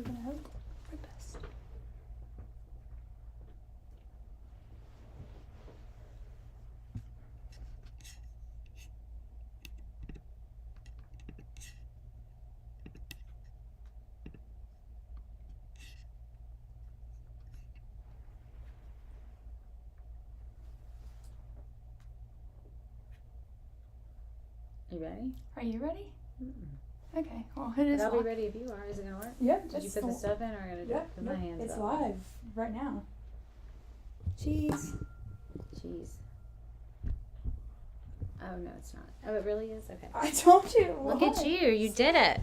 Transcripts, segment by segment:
We're gonna hope for the best. You ready? Are you ready? Mm-mm. Okay. Well, it is. But I'll be live. ready if you are. Is it gonna work? Yep. Did you put the stuff in, or I gotta do it? Put my hands It's up. live right now. Cheese. Cheese. Oh no, it's not. Oh, it really is. Okay. I told you. Look at you. You did it.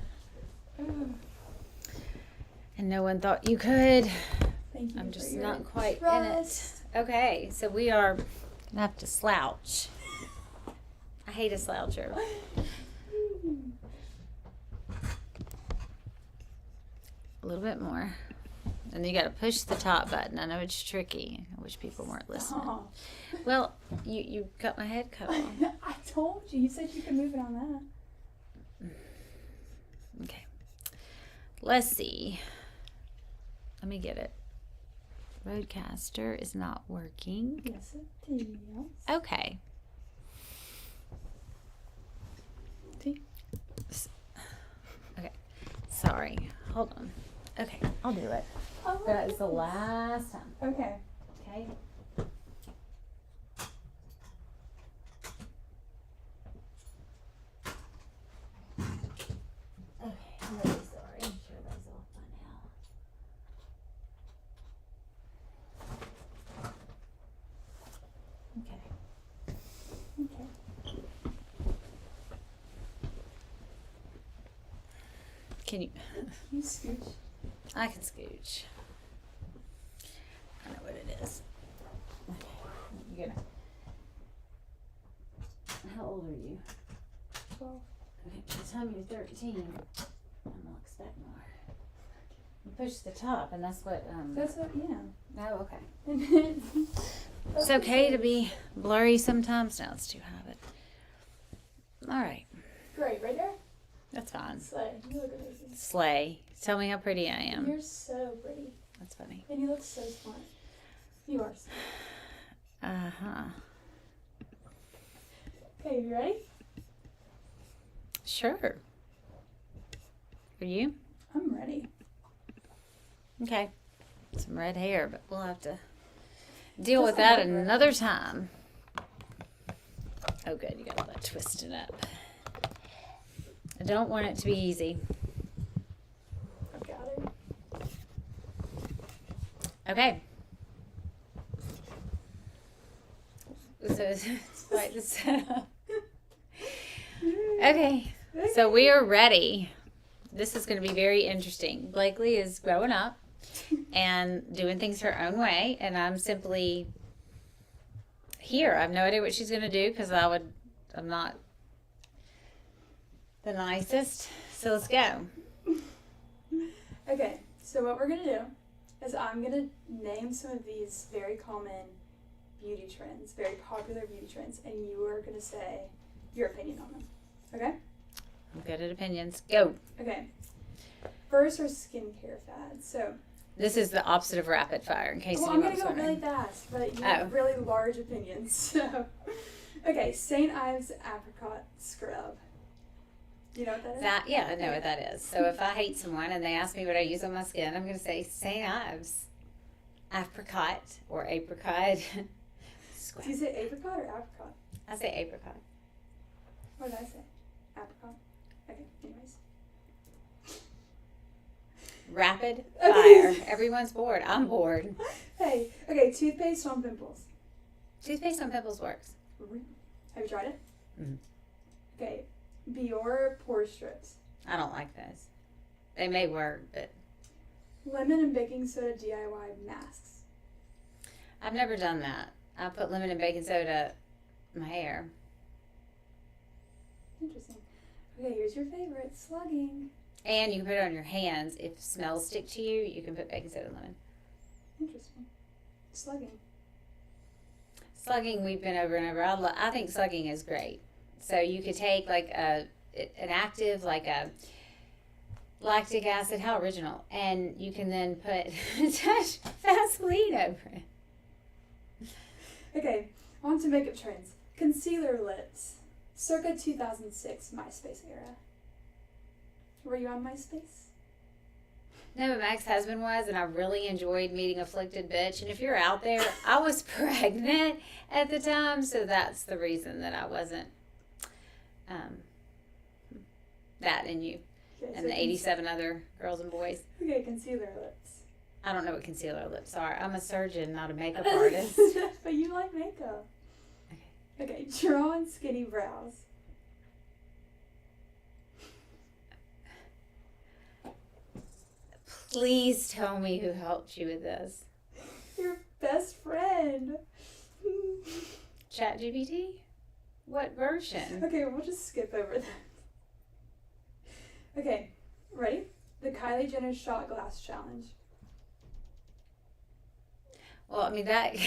And no one thought you could. Thank you. I'm for just your not quite trust. in it. Okay, so we are gonna have to slouch. I hate a sloucher. A little bit more. And you gotta push the top button. I know it's tricky. I wish people weren't listening. Stop. Well, you cut my head cut off. I told you. You said you could move it on that. Okay. Let's see. Let me get it. Rodecaster is not working. Yes, it is. Okay. See? Okay. Sorry. Hold on. Okay, I'll do it. Oh, That is the last time. Okay. Okay. Okay, I'm really sorry. I'm sure that's off by now. Okay. Okay. Can you? You scooch. I can scooch. I know what it is. Okay. You're gonna. How old are you? 12. Okay, by the time you're 13, I'm gonna expect more. You push the top, and that's what. That's what, yeah. Oh, okay. It's okay to be blurry sometimes. Now it's too habit. All right, Great, right there? that's fine. Slay. You look amazing. Slay. Tell me how pretty I am. You're so pretty. That's funny. And you look so smart. You are smart. Uh-huh. Okay, you ready? Sure. Are you? I'm ready. Okay. Some red hair, but we'll have to deal Just with that like red. another time. Oh, good. You got all that twisted up. I don't want it to be easy. I've got it. Okay. So it's quite the setup. Okay. So we are ready. This is going to be very interesting. Blakely is growing up and doing things her own way, and I'm simply here. I have no idea what she's going to do because I'm not the nicest. So let's go. Okay, so what we're going to do is I'm going to name some of these very common beauty trends, very popular beauty trends, and you are going to say your opinion on them. Okay? I'm good at opinions. Go. Okay. First are skincare fads. So, This is the opposite of rapid fire, in case well, I'm anyone going to was go really wondering. fast, but you have really large opinions. So, okay, St. Ives Apricot Scrub. Do you know what that is? Yeah, I know what that is. So if I hate someone and they ask me what I use on my skin, I'm going to say St. Ives apricot or apricot. Do you say apricot or apricot? I say apricot. What did I say? Apricot? Okay, anyways. Rapid Okay. fire. Everyone's bored. I'm bored. Hey, okay, toothpaste on pimples. Toothpaste on pimples works. Have you tried it? Mhm. Okay, Biore pore strips. I don't like those. They may work, but Lemon and baking soda DIY masks. I've never done that. I put lemon and baking soda in my hair. Interesting. Okay, here's your favorite, slugging. And you can put it on your hands. If smells stick to you, you can put baking soda and lemon. Interesting. Slugging. Slugging, we've been over and over. I think slugging is great. So you could take like an active, like a lactic acid. How original. And you can then put a touch Vaseline over it. Okay, on to makeup trends. Concealer lips. Circa 2006 MySpace era. Were you on MySpace? No, but my ex-husband was, and I really enjoyed meeting Afflicted Bitch. And if you're out there, I was pregnant at the time, so that's the reason that I wasn't that and you Okay, and the 87 other girls and boys. Okay, concealer lips. I don't know what concealer lips are. I'm a surgeon, not a makeup artist. But you like makeup. Okay. Okay, drawn skinny brows. Please tell me who helped you with this. Your best friend. ChatGPT? What version? Okay, we'll just skip over that. Okay, ready? The Kylie Jenner shot glass challenge. Well, I mean, that.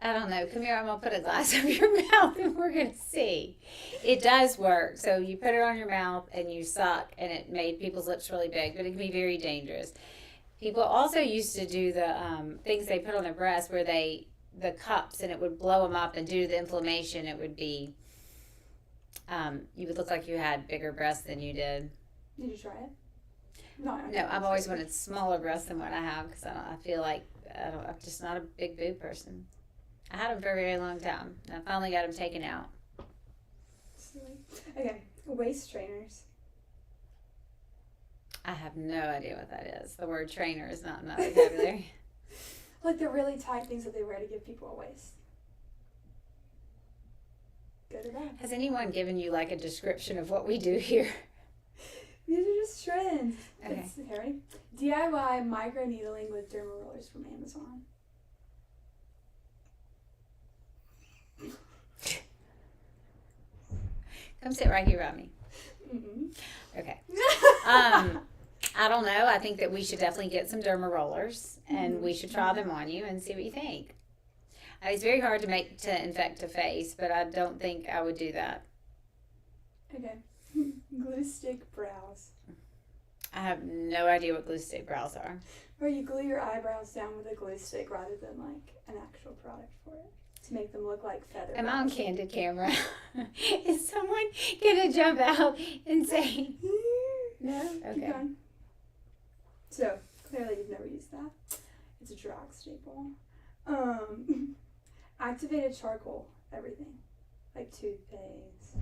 I don't know. Come here, I'm going to put a glass over your mouth and we're going to see. It does work. So you put it on your mouth and you suck, and it made people's lips really big, but it can be very dangerous. People also used to do the things they put on their breasts where the cups, and it would blow them up, and due to the inflammation, it would be, you would look like you had bigger breasts than you did. Did you try it? No, I've always wanted smaller breasts than what I have because I feel like I'm just not a big boob person. I had them for a very long time, and I finally got them taken out. Silly. Okay, waist trainers. I have no idea what that is. The word trainer is not in my vocabulary. Like the really tight things that they wear to give people a waist. Good or bad? Has anyone given you like a description of what we do here? These are just trends. Okay. Okay, ready? DIY micro needling with derma rollers from Amazon. Come sit right here by me. Mm-mm. Okay. I don't know. I think that we should definitely get some derma rollers, and we should try them on you and see what you think. It's very hard to infect a face, but I don't think I would do that. Okay. Glue stick brows. I have no idea what glue stick brows are. Where you glue your eyebrows down with a glue stick rather than like an actual product for it to make them look like feather. Am I on candid camera? Is someone gonna jump out and say no? Keep Okay. going. So clearly you've never used that. It's a drag staple. Activated charcoal, everything, like toothpaste,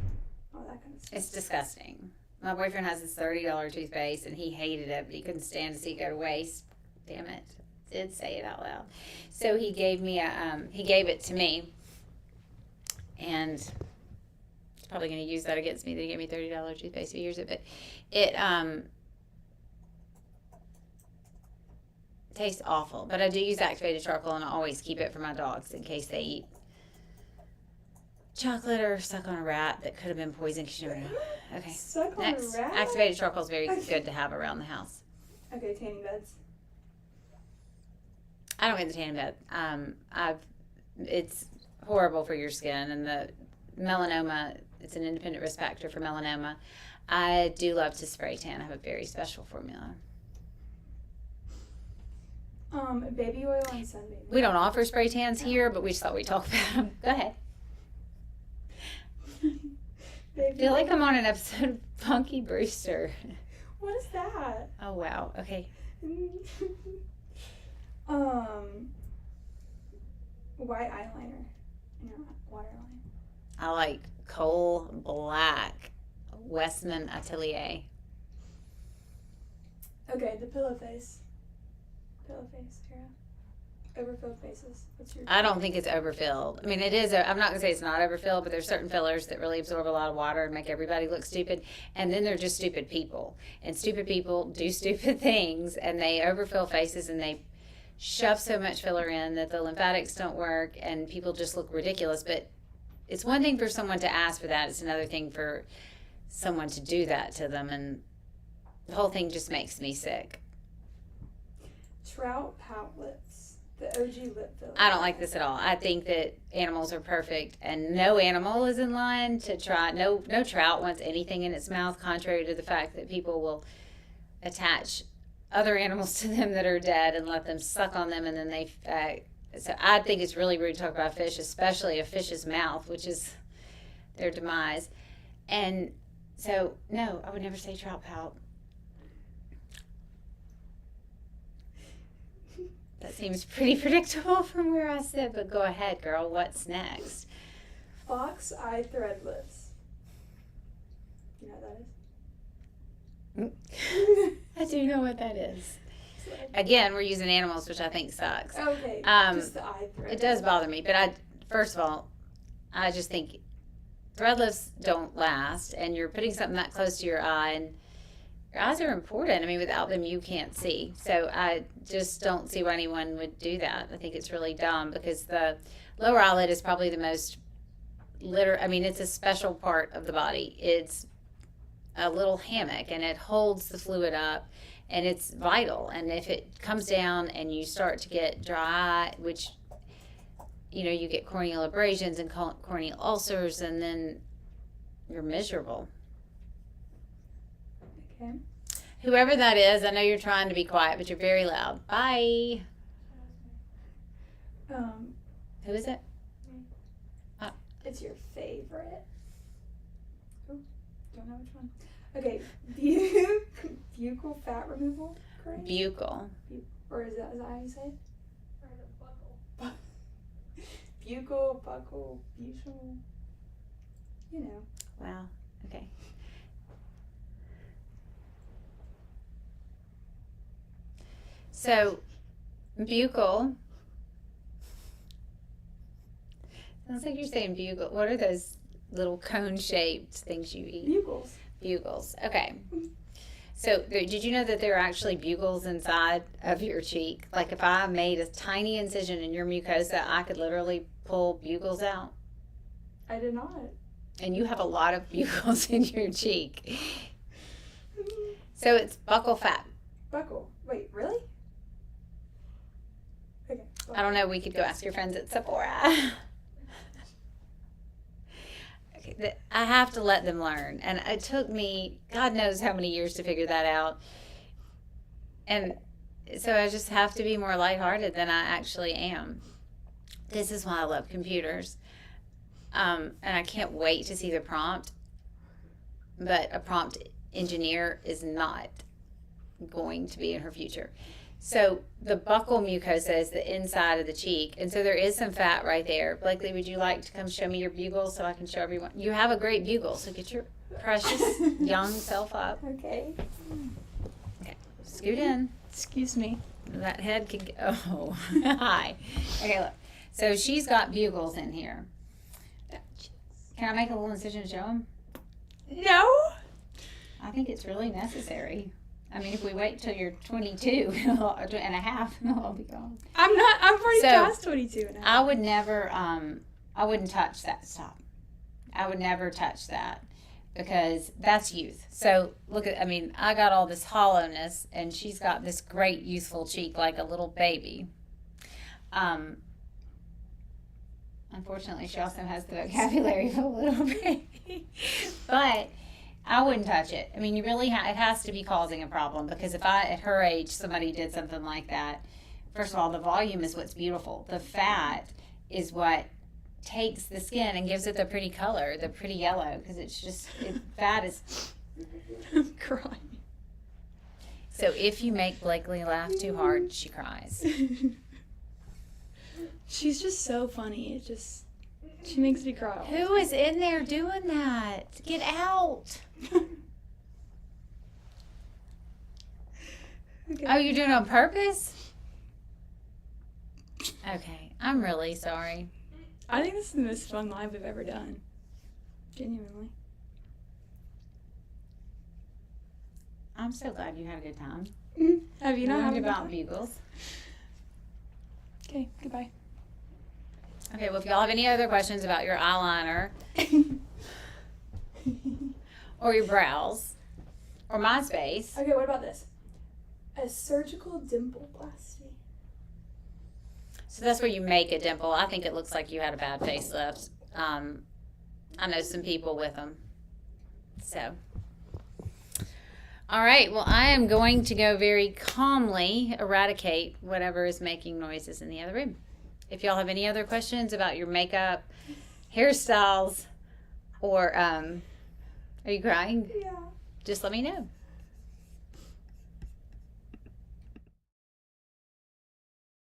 all that kind of stuff. It's disgusting. My boyfriend has this $30 toothpaste, and he hated it, but he couldn't stand to see it go to waste. Damn it. Did say it out loud. So he gave it to me, and he's probably going to use that against me that he gave me $30 toothpaste if he hears it, but it tastes awful. But I do use activated charcoal, and I always keep it for my dogs in case they eat chocolate or suck on a rat that could have been poisoned, because you never know. Okay. Suck on Next. a rat? Activated charcoal is very good to have around the house. Okay, tanning beds. I don't get the tanning bed. It's horrible for your skin, and the melanoma, it's an independent risk factor for melanoma. I do love to spray tan. I have a very special formula. Baby oil and sunbathing. We don't offer spray tans here, but we just thought we'd talk about them. Go ahead. I feel like I'm on an episode of Punky Brewster. What is that? Oh, wow. Okay. White eyeliner in your waterline. I like coal black Westman Atelier. Okay, the pillow face. Pillow face, Kara. Overfilled faces. What's your? I don't think it's overfilled. I mean, it is. I'm not going to say it's not overfilled, but there's certain fillers that really absorb a lot of water and make everybody look stupid. And then they're just stupid people. And stupid people do stupid things, and they overfill faces, and they shove so much filler in that the lymphatics don't work, and people just look ridiculous. But it's one thing for someone to ask for that. It's another thing for someone to do that to them, and the whole thing just makes me sick. Trout pout lips. The OG lip filler. I don't like this at all. I think that animals are perfect, and no animal is in line to try. No trout wants anything in its mouth, contrary to the fact that people will attach other animals to them that are dead and let them suck on them, and then they. So I think it's really rude to talk about fish, especially a fish's mouth, which is their demise. And so, no, I would never say trout pout. That seems pretty predictable from where I sit, but go ahead, girl. What's next? Fox-eye thread lips. You know what that is? I do know what that is. Again, we're using animals, which I think sucks. Okay, just the eye thread. It does bother me, but first of all, I just think thread lips don't last, and you're putting something that close to your eye, and your eyes are important. I mean, without them, you can't see. So I just don't see why anyone would do that. I think it's really dumb because the lower eyelid is probably the most it's a special part of the body. It's a little hammock, and it holds the fluid up, and it's vital. And if it comes down and you start to get dry, which, you get corneal abrasions and corneal ulcers, and then you're miserable. Okay. Whoever that is, I know you're trying to be quiet, but you're very loud. Bye. Who is it? It's your favorite. Oh, don't know which one. Okay, buccal fat removal cream. Buccal. Or is that how you say it? Buccal, buccal, buccal. Wow. Okay. So, buccal. Sounds like you're saying bugle. What are those little cone-shaped things you eat? Bugles. Bugles. Okay. So, did you know that there are actually bugles inside of your cheek? Like if I made a tiny incision in your mucosa, I could literally pull bugles out. I did not. And you have a lot of bugles in your cheek. So it's buccal fat. Buccal. Wait, really? Okay. Buccal. I don't know. We could go ask your friends at Sephora. I have to let them learn. And it took me, God knows how many years to figure that out. And so I just have to be more lighthearted than I actually am. This is why I love computers. And I can't wait to see the prompt. But a prompt engineer is not going to be in her future. So the buccal mucosa is the inside of the cheek. And so there is some fat right there. Blakely, would you like to come show me your bugle so I can show everyone? You have a great bugle, so get your precious young self up. Okay. Okay, scoot in. Excuse me. That head can go. Oh, hi. Okay, look. So she's got bugles in here. Can I make a little incision to show them? No. I think it's really necessary. I mean, if we wait till you're 22 and a half, I'll be gone. I'm already So, past 22 and a half. I would never, I wouldn't touch that. Stop. I would never touch that because that's youth. So look at, I got all this hollowness and she's got this great youthful cheek like a little baby. Unfortunately, she also has the vocabulary of a little baby. But I wouldn't touch it. You really it has to be causing a problem because if at her age, somebody did something like that, first of all, the volume is what's beautiful. The fat is what takes the skin and gives it the pretty color, the pretty yellow, because fat is... I'm crying. So if you make Blakely laugh too hard, she cries. She's just so funny. She makes me cry. Who is in there doing that? Get out. Okay. Oh, you're doing it on purpose? Okay, I'm really sorry. I think this is the most fun live we've ever done. Genuinely. I'm so glad you had a good time. Have you not Learned had a good about time? bugles. Okay, goodbye. Okay, well, if y'all have any other questions about your eyeliner or your brows or MySpace, Okay, what about this? A surgical dimple plasty. So that's where you make a dimple. I think it looks like you had a bad facelift. I know some people with them. So, all right. Well, I am going to go very calmly eradicate whatever is making noises in the other room. If y'all have any other questions about your makeup, hairstyles, or are you crying? Yeah. Just let me know.